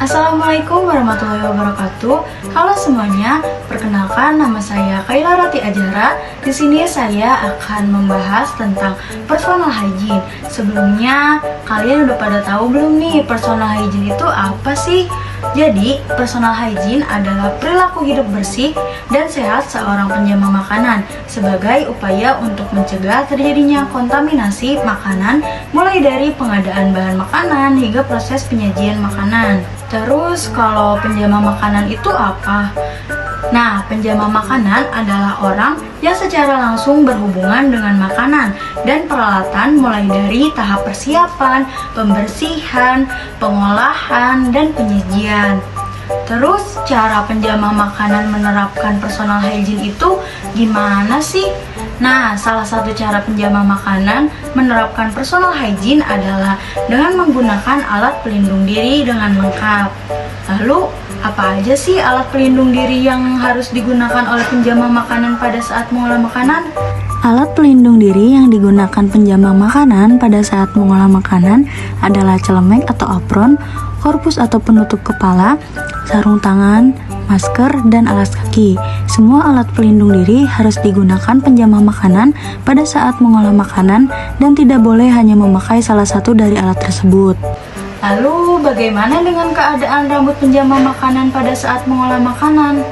Assalamualaikum warahmatullahi wabarakatuh. Halo semuanya, perkenalkan nama saya Kaila Rati Ajara. Di sini saya akan membahas tentang personal hygiene. Sebelumnya, kalian udah pada tahu belum nih personal hygiene itu apa sih? Jadi, personal hygiene adalah perilaku hidup bersih dan sehat seorang penjaga makanan sebagai upaya untuk mencegah terjadinya kontaminasi makanan mulai dari pengadaan bahan makanan hingga proses penyajian makanan. Terus, kalau penjama makanan itu apa? Nah, penjama makanan adalah orang yang secara langsung berhubungan dengan makanan dan peralatan mulai dari tahap persiapan, pembersihan, pengolahan, dan penyajian. Terus, cara penjama makanan menerapkan personal hygiene itu gimana sih? Nah, salah satu cara penjama makanan menerapkan personal hygiene adalah dengan menggunakan alat pelindung diri dengan lengkap. Lalu, apa aja sih alat pelindung diri yang harus digunakan oleh penjama makanan pada saat mengolah makanan? Alat pelindung diri yang digunakan penjama makanan pada saat mengolah makanan adalah celemek atau apron, korpus atau penutup kepala, sarung tangan, masker, dan alas kaki. Semua alat pelindung diri harus digunakan penjama makanan pada saat mengolah makanan dan tidak boleh hanya memakai salah satu dari alat tersebut. Lalu, bagaimana dengan keadaan rambut penjama makanan pada saat mengolah makanan?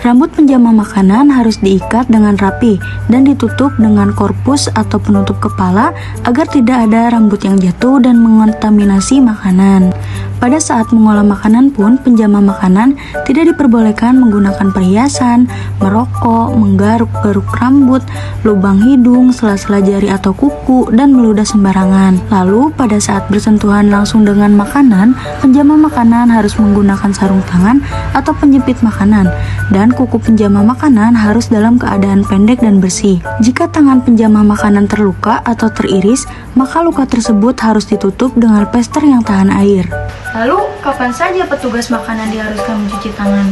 Rambut penjama makanan harus diikat dengan rapi dan ditutup dengan korpus atau penutup kepala agar tidak ada rambut yang jatuh dan mengontaminasi makanan. Pada saat mengolah makanan pun, penjama makanan tidak diperbolehkan menggunakan perhiasan, merokok, menggaruk-garuk rambut, lubang hidung, sela-sela jari atau kuku, dan meludah sembarangan. Lalu, pada saat bersentuhan langsung dengan makanan, penjama makanan harus menggunakan sarung tangan atau penjepit makanan, dan kuku penjama makanan harus dalam keadaan pendek dan bersih. Jika tangan penjama makanan terluka atau teriris, maka luka tersebut harus ditutup dengan plester yang tahan air. Lalu, kapan saja petugas makanan diharuskan mencuci tangan?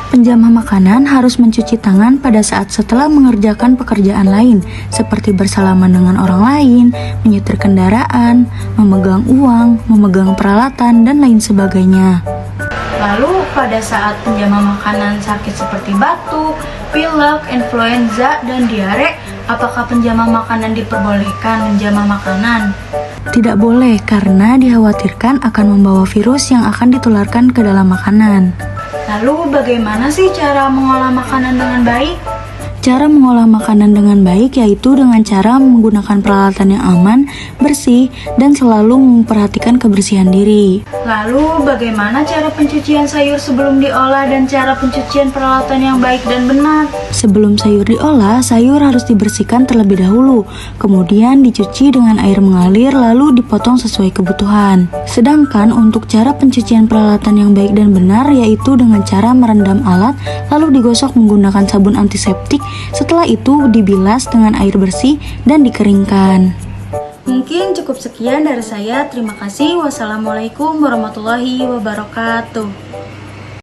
Penjama makanan harus mencuci tangan pada saat setelah mengerjakan pekerjaan lain, seperti bersalaman dengan orang lain, menyetir kendaraan, memegang uang, memegang peralatan, dan lain sebagainya. Lalu, pada saat penjama makanan sakit seperti batuk, pilek, influenza, dan diare, apakah penjama makanan diperbolehkan menjama makanan? Tidak boleh karena dikhawatirkan akan membawa virus yang akan ditularkan ke dalam makanan. Lalu, bagaimana sih cara mengolah makanan dengan baik? Cara mengolah makanan dengan baik yaitu dengan cara menggunakan peralatan yang aman, bersih, dan selalu memperhatikan kebersihan diri. Lalu, bagaimana cara pencucian sayur sebelum diolah dan cara pencucian peralatan yang baik dan benar? Sebelum sayur diolah, sayur harus dibersihkan terlebih dahulu, kemudian dicuci dengan air mengalir lalu dipotong sesuai kebutuhan. Sedangkan untuk cara pencucian peralatan yang baik dan benar yaitu dengan cara merendam alat lalu digosok menggunakan sabun antiseptik. Setelah itu dibilas dengan air bersih dan dikeringkan. Mungkin cukup sekian dari saya. Terima kasih. Wassalamualaikum warahmatullahi wabarakatuh.